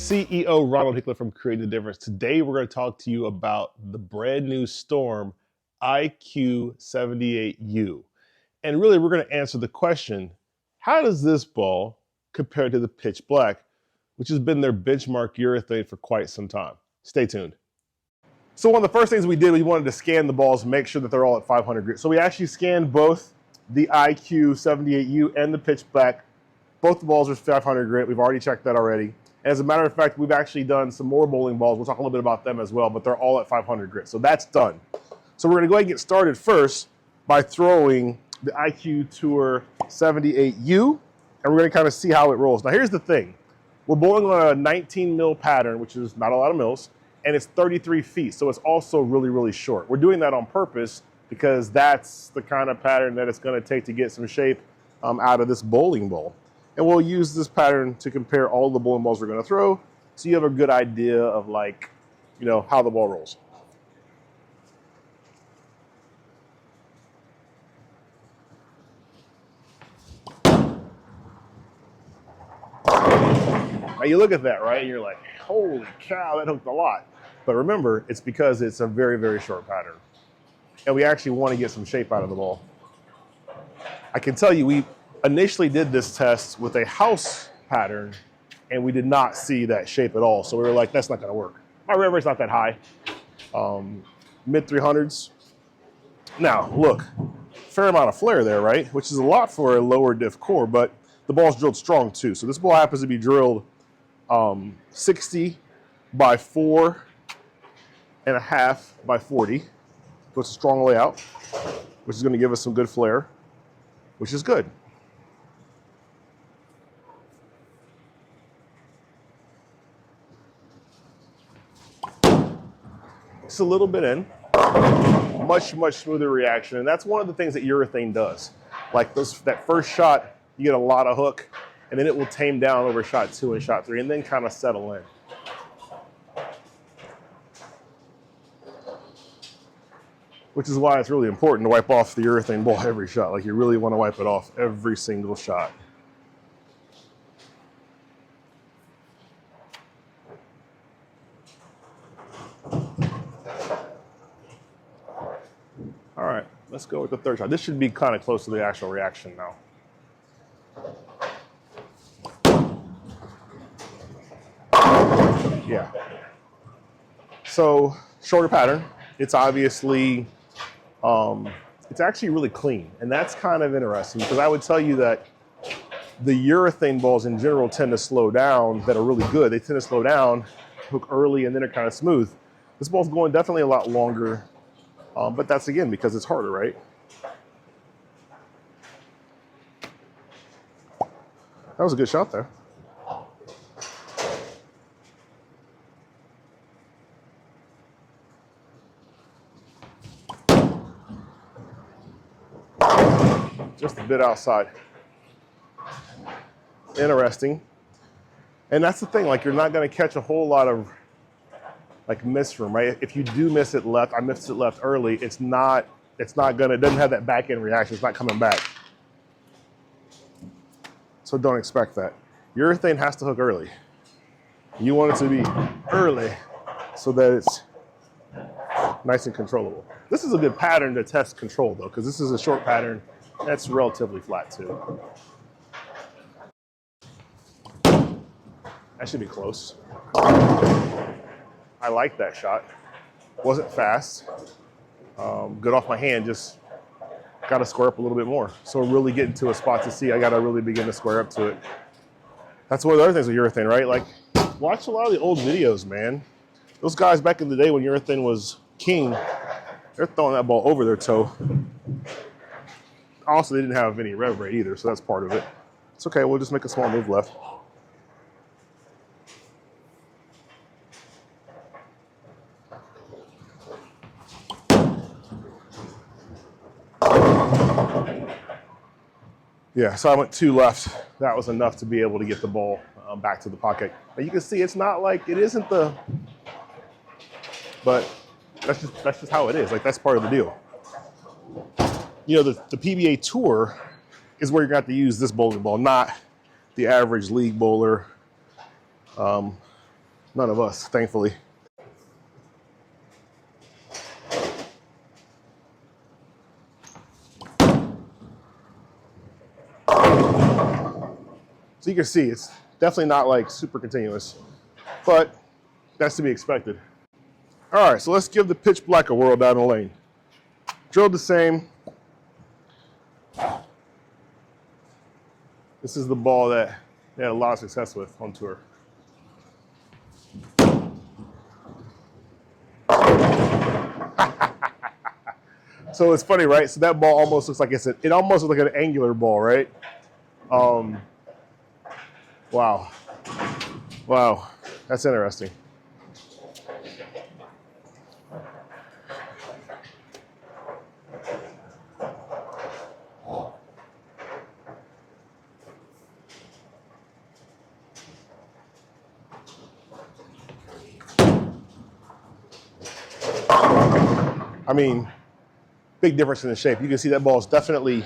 CEO Ronald Hickler from Create the Difference. Today we're going to talk to you about the brand new Storm IQ78U. And really we're going to answer the question, how does this ball compare to the Pitch Black, which has been their benchmark urethane for quite some time? Stay tuned. So one of the first things we did, we wanted to scan the balls, make sure that they're all at 500 grit. So we actually scanned both the IQ78U and the Pitch Black. Both the balls are 500 grit. We've already checked that already. As a matter of fact, we've actually done some more bowling balls. We'll talk a little bit about them as well, but they're all at 500 grit. So that's done. So we're going to go ahead and get started first by throwing the IQ Tour 78U, and we're going to kind of see how it rolls. Now here's the thing. We're bowling on a 19 mil pattern, which is not a lot of mils, and it's 33 feet. So it's also really, really short. We're doing that on purpose because that's the kind of pattern that it's going to take to get some shape out of this bowling ball. And we'll use this pattern to compare all the bowling balls we're going to throw, so you have a good idea of, like, you know, how the ball rolls. Now you look at that, right, and you're like, holy cow, that hooked a lot. But remember, it's because it's a very, very short pattern. And we actually want to get some shape out of the ball. I can tell you, we initially did this test with a house pattern, and we did not see that shape at all. So we were like, that's not going to work. My rev rate's not that high, mid 300s. Now, look, fair amount of flare there, right? Which is a lot for a lower diff core, but the ball's drilled strong too. So this ball happens to be drilled 60 by 4.5 by 40. So it's a strong layout, which is going to give us some good flare, which is good. Just a little bit in, much, much smoother reaction. And that's one of the things that urethane does. Like that first shot, you get a lot of hook, and then it will tame down over shot 2 and shot 3, and then kind of settle in. Which is why it's really important to wipe off the urethane ball every shot. Like, you really want to wipe it off every single shot. All right, let's go with the third shot. This should be kind of close to the actual reaction now. Yeah. So, shorter pattern. It's obviously, it's actually really clean. And that's kind of interesting, because I would tell you that the urethane balls in general tend to slow down that are really good. They tend to slow down, hook early, and then they're kind of smooth. This ball's going definitely a lot longer. But that's, again, because it's harder, right? That was a good shot there. Just a bit outside. Interesting. And that's the thing, like, you're not going to catch a whole lot of like miss room, right? If you do miss it left, I missed it left early, it doesn't have that back end reaction, it's not coming back. So don't expect that. Urethane has to hook early. You want it to be early so that it's nice and controllable. This is a good pattern to test control though, because this is a short pattern that's relatively flat too. That should be close. I like that shot. Wasn't fast. Good off my hand, just got to square up a little bit more. So really getting to a spot to see, I got to really begin to square up to it. That's one of the other things with urethane, right? Like, watch a lot of the old videos, man. Those guys back in the day when urethane was king, they're throwing that ball over their toe. Also, they didn't have any rev rate either, so that's part of it. It's okay, we'll just make a small move left. Yeah, so I went 2 left. That was enough to be able to get the ball back to the pocket. But you can see it's not like, it isn't the, but that's just how it is. Like, that's part of the deal. You know, the PBA Tour is where you're going to have to use this bowling ball, not the average league bowler. None of us, thankfully. So you can see it's definitely not like super continuous, but that's to be expected. All right, so let's give the pitch black a whirl down the lane. Drilled the same. This is the ball that they had a lot of success with on tour. So it's funny, right? So that ball almost looks like it almost looks like an angular ball, right? Wow. Wow, that's interesting. I mean, big difference in the shape. You can see that ball is definitely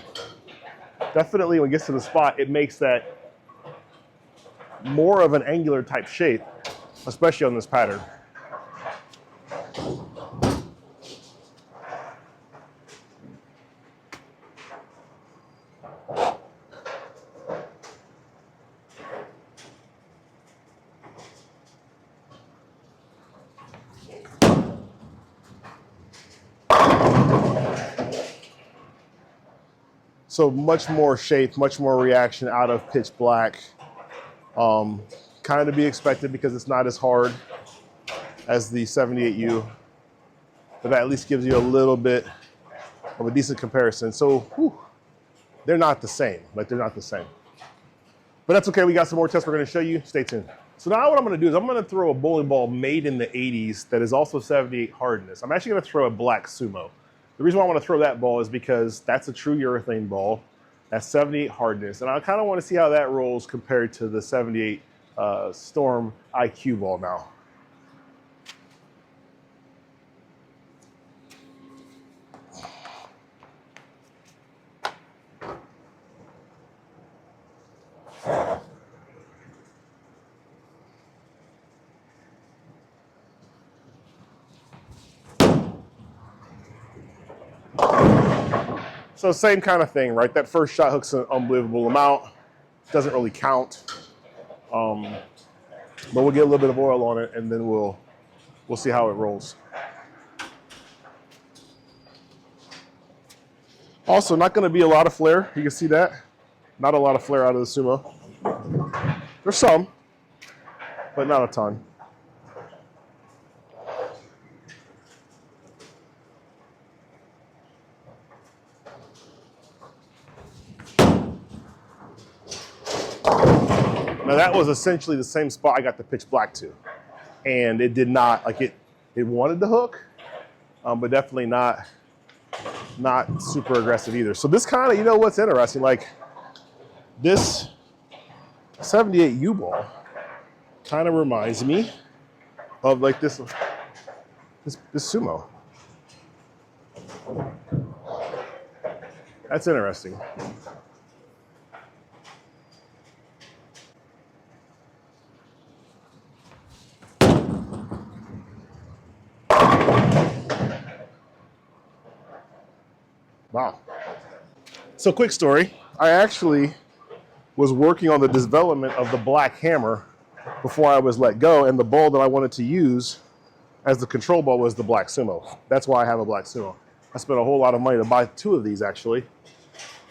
when it gets to the spot, it makes that more of an angular type shape, especially on this pattern. So much more shape, much more reaction out of pitch black. Kind of to be expected because it's not as hard as the 78U, but that at least gives you a little bit of a decent comparison. So whew, they're not the same, like they're not the same. But that's okay, we got some more tests we're gonna show you, stay tuned. So now what I'm gonna do is I'm gonna throw a bowling ball made in the 80s that is also 78 hardness. I'm actually gonna throw a black Sumo. The reason why I wanna throw that ball is because that's a true urethane ball. That's 78 hardness. And I kind of want to see how that rolls compared to the 78 Storm IQ ball now. So same kind of thing, right? That first shot hook's an unbelievable amount. Doesn't really count. But we'll get a little bit of oil on it and then we'll see how it rolls. Also, not gonna be a lot of flare. You can see that. Not a lot of flare out of the Sumo. There's some, but not a ton. Now that was essentially the same spot I got the pitch black to. And it did not, like it wanted the hook, but definitely not super aggressive either. So this kind of, you know what's interesting, like this 78U ball kind of reminds me of like this Sumo. That's interesting. Wow. So quick story, I actually was working on the development of the black hammer before I was let go, and the ball that I wanted to use as the control ball was the black Sumo. That's why I have a black Sumo. I spent a whole lot of money to buy 2 of these actually,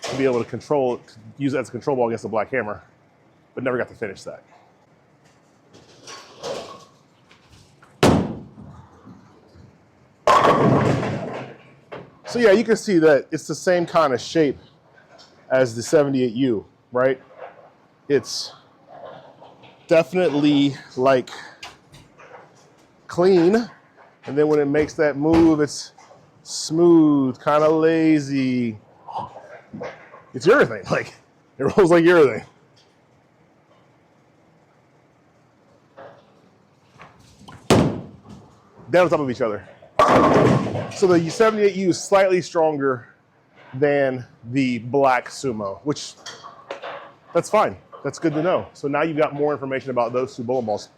to be able to use it as a control ball against the black hammer, but never got to finish that. So yeah, you can see that it's the same kind of shape as the 78U, right? It's definitely like clean, and then when it makes that move, it's smooth, kind of lazy. It's urethane, like it rolls like urethane. Down on top of each other. So the 78U is slightly stronger than the black Sumo, which that's fine. That's good to know. So now you've got more information about those 2 bowling balls.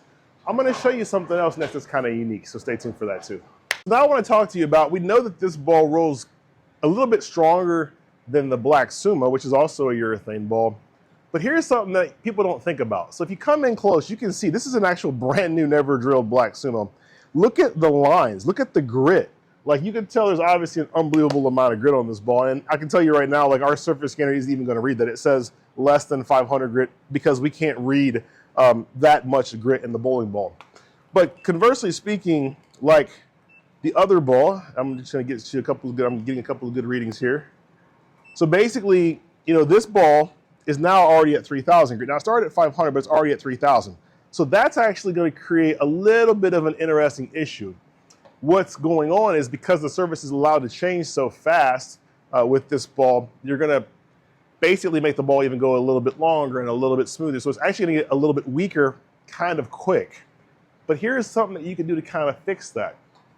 I'm going to show you something else next that's kind of unique, so stay tuned for that too. Now I want to talk to you about, we know that this ball rolls a little bit stronger than the black Sumo, which is also a urethane ball. But here's something that people don't think about. So if you come in close, you can see this is an actual brand new, never drilled black Sumo. Look at the lines, look at the grit. Like you can tell there's obviously an unbelievable amount of grit on this ball. And I can tell you right now, like our surface scanner isn't even going to read that. It says less than 500 grit because we can't read that much grit in the bowling ball. But conversely speaking, like the other ball, I'm just going to get you a couple of good, I'm getting a couple of good readings here. So basically, you know, this ball is now already at 3,000 grit. Now it started at 500, but it's already at 3,000. So that's actually going to create a little bit of an interesting issue. What's going on is because the surface is allowed to change so fast with this ball, you're going to basically make the ball even go a little bit longer and a little bit smoother. So it's actually going to get a little bit weaker kind of quick. But here's something that you can do to kind of fix that.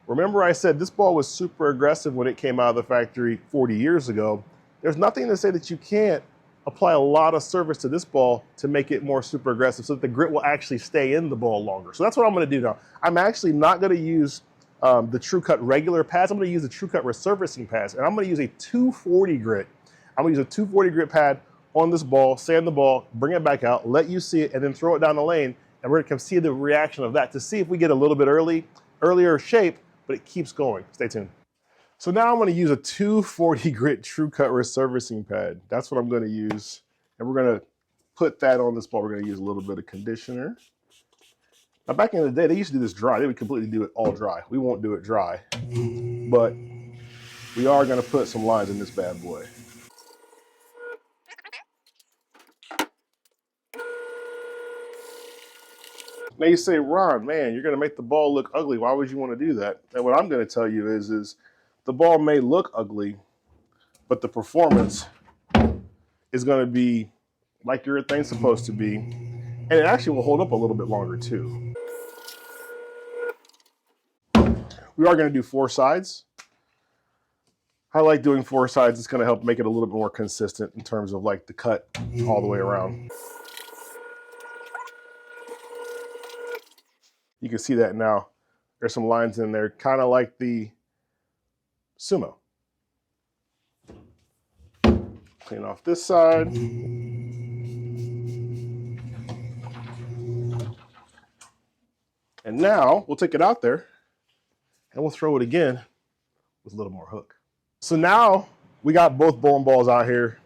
Remember I said this ball was super aggressive when it came out of the factory 40 years ago. There's nothing to say that you can't apply a lot of surface to this ball to make it more super aggressive so that the grit will actually stay in the ball longer. So that's what I'm going to do now. I'm actually not going to use the True Cut regular pads. I'm going to use the True Cut resurfacing pads, and I'm going to use a 240 grit. I'm going to use a 240 grit pad on this ball, sand the ball, bring it back out, let you see it, and then throw it down the lane, and we're going to come see the reaction of that to see if we get a little bit earlier shape, but it keeps going. Stay tuned. So now I'm going to use a 240 grit True Cut resurfacing pad. That's what I'm going to use, and we're going to put that on this ball. We're going to use a little bit of conditioner. Now, back in the day, they used to do this dry. They would completely do it all dry. We won't do it dry, but we are going to put some lines in this bad boy. Now you say, Ron, man, you're going to make the ball look ugly. Why would you want to do that? And what I'm going to tell you is the ball may look ugly, but the performance is going to be like urethane's supposed to be, and it actually will hold up a little bit longer too. We are going to do 4 sides. I like doing 4 sides. It's going to help make it a little bit more consistent in terms of like the cut all the way around. You can see that now. There's some lines in there, kind of like the Sumo. Clean off this side. And now we'll take it out there and we'll throw it again with a little more hook. So now we got both bowling balls out here.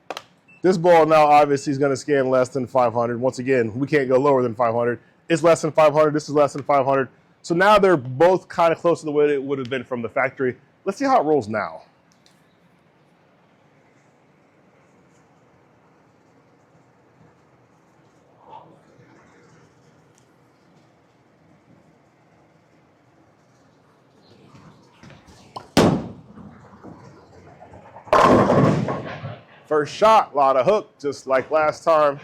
This ball now obviously is going to scan less than 500. Once again, we can't go lower than 500. It's less than 500. This is less than 500. So now they're both kind of close to the way it would have been from the factory. Let's see how it rolls now. First shot, a lot of hook, just like last time.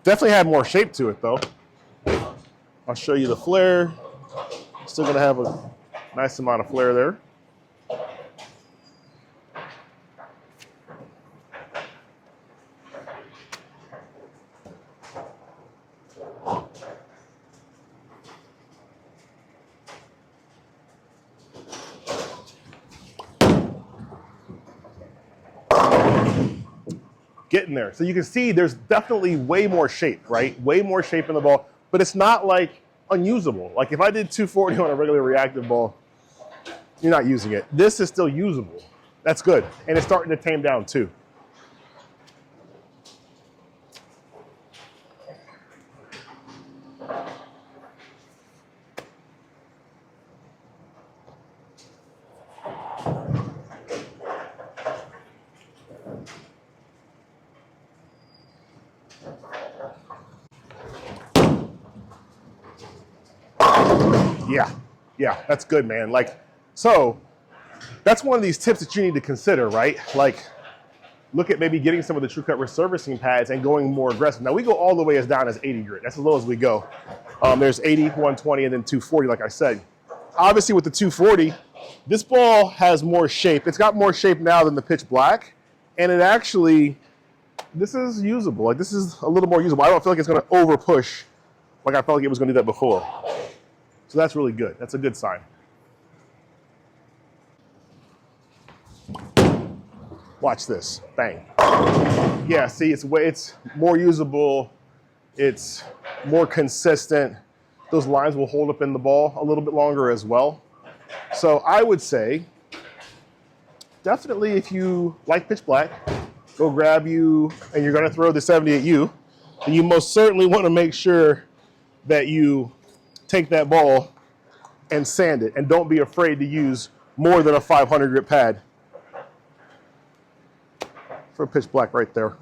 Definitely had more shape to it though. I'll show you the flare. Still gonna have a nice amount of flare there. Getting there. So you can see there's definitely way more shape, right? Way more shape in the ball, but it's not like unusable. Like if I did 240 on a regular reactive ball, you're not using it. This is still usable. That's good. And it's starting to tame down too. Yeah, that's good, man. Like, so that's one of these tips that you need to consider, right? Like, look at maybe getting some of the True Cut resurfacing pads and going more aggressive. Now we go all the way as down as 80 grit. That's as low as we go. There's 80, 120, and then 240, like I said. Obviously with the 240, this ball has more shape. It's got more shape now than the pitch black. And it actually, this is usable. Like, this is a little more usable. I don't feel like it's going to over push like I felt like it was going to do that before. So that's really good. That's a good sign. Watch this. Bang. Yeah, see, it's more usable. It's more consistent. Those lines will hold up in the ball a little bit longer as well. So I would say, definitely if you like pitch black, go grab you, and you're going to throw the 78U, and you most certainly want to make sure that you take that ball and sand it, and don't be afraid to use more than a 500 grit pad for pitch black right there.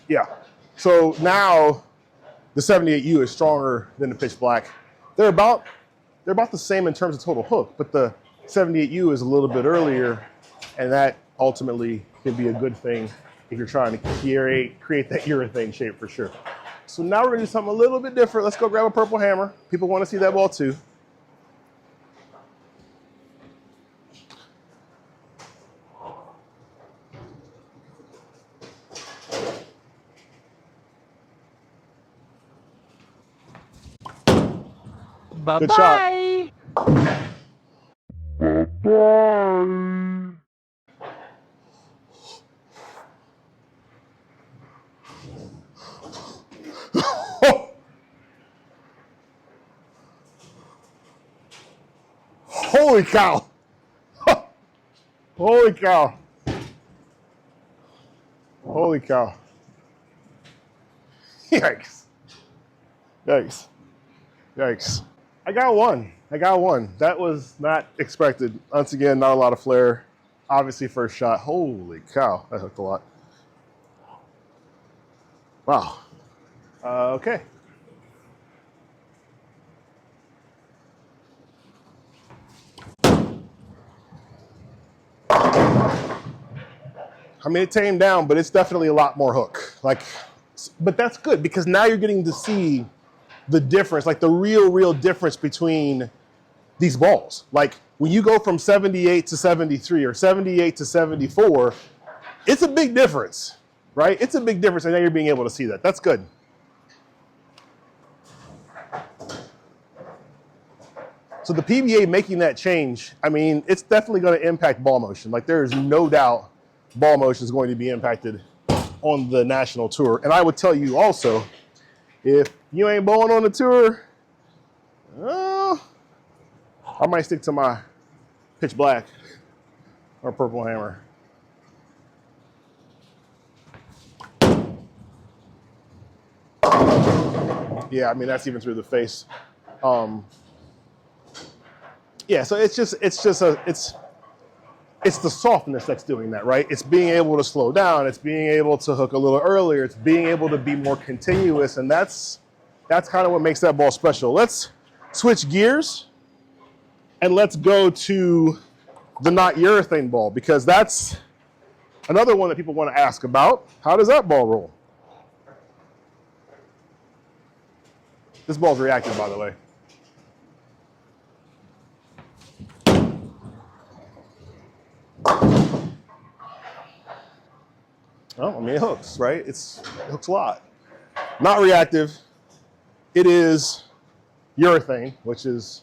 Yeah, so now the 78U is stronger than the pitch black. They're about the same in terms of total hook, but the 78U is a little bit earlier, and that ultimately can be a good thing if you're trying to create that urethane shape for sure. So now we're gonna do something a little bit different. Let's go grab a purple hammer. People want to see that ball too. Bye-bye. Good shot. Bye-bye. Holy cow. Holy cow. Holy cow. Yikes. Yikes. Yikes. I got one. That was not expected. Once again, not a lot of flare. Obviously, first shot. Holy cow. That hooked a lot. Wow. Okay. I mean, it tamed down, but it's definitely a lot more hook. But that's good because now you're getting to see the difference, like the real difference between these balls. Like when you go from 78 to 73 or 78 to 74, it's a big difference, right? It's a big difference, and now you're being able to see that. That's good. So the PBA making that change, I mean, it's definitely going to impact ball motion. Like there is no doubt ball motion is going to be impacted on the national tour. And I would tell you also, if you ain't bowling on the tour, I might stick to my pitch black or purple hammer. Yeah, I mean, that's even through the face. Yeah, so it's the softness that's doing that, right? It's being able to slow down. It's being able to hook a little earlier. It's being able to be more continuous, and that's kind of what makes that ball special. Let's switch gears, and let's go to the not urethane ball, because that's another one that people want to ask about. How does that ball roll? This ball's reactive, by the way. Oh, I mean, it hooks, right? It hooks a lot. Not reactive. It is urethane, which is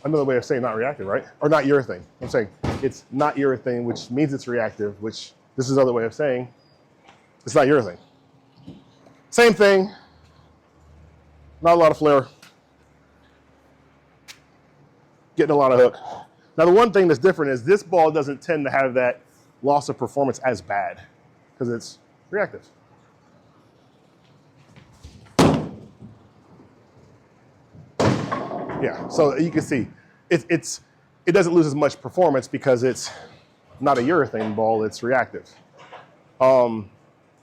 another way of saying not reactive, right? Or not urethane. I'm saying it's not urethane, which means it's reactive, which this is another way of saying it's not urethane. Same thing. Not a lot of flare. Getting a lot of hook. Now, the one thing that's different is this ball doesn't tend to have that loss of performance as bad because it's reactive. Yeah, so you can see it doesn't lose as much performance because it's not a urethane ball, it's reactive. And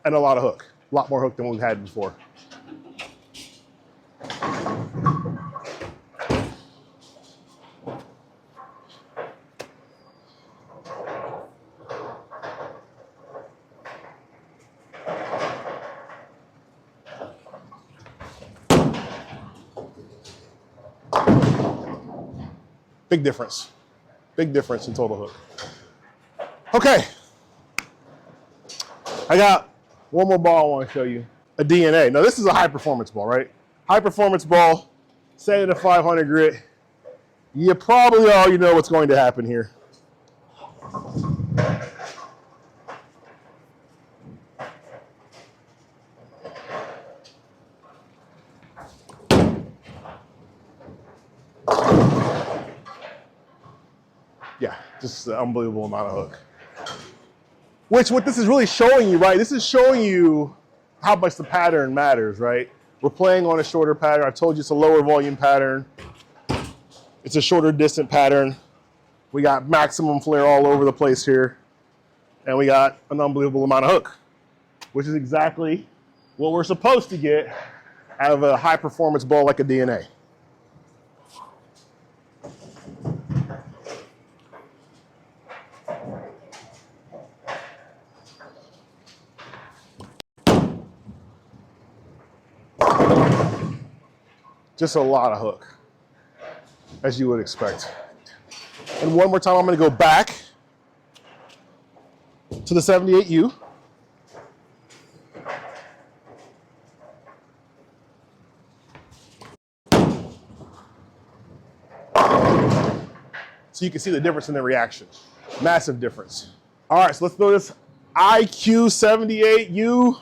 a lot of hook, a lot more hook than we've had before. Big difference. Big difference in total hook. Okay. I got one more ball I want to show you. A DNA. Now this is a high performance ball, right? High performance ball, set at a 500 grit. You probably already know what's going to happen here. Yeah, just an unbelievable amount of hook. Which what this is really showing you, right? This is showing you how much the pattern matters, right? We're playing on a shorter pattern. I told you it's a lower volume pattern. It's a shorter distant pattern. We got maximum flare all over the place here. And we got an unbelievable amount of hook, which is exactly what we're supposed to get out of a high performance ball like a DNA. Just a lot of hook, as you would expect. And one more time, I'm going to go back to the 78U. So you can see the difference in the reaction. Massive difference. All right, so let's throw this IQ78U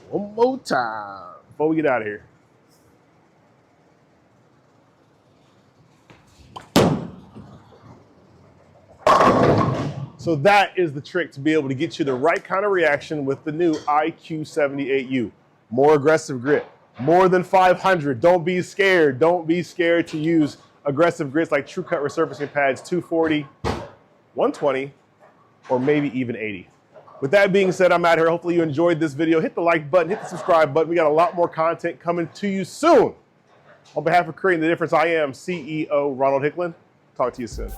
one more time before we get out of here. So that is the trick to be able to get you the right kind of reaction with the new IQ78U. More aggressive grit, more than 500. Don't be scared. Don't be scared to use aggressive grits like True Cut resurfacing pads 240, 120, or maybe even 80. With that being said, I'm out here. Hopefully you enjoyed this video. Hit the like button, hit the subscribe button. We got a lot more content coming to you soon. On behalf of Creating the Difference, I am CEO Ronald Hicklin. Talk to you soon.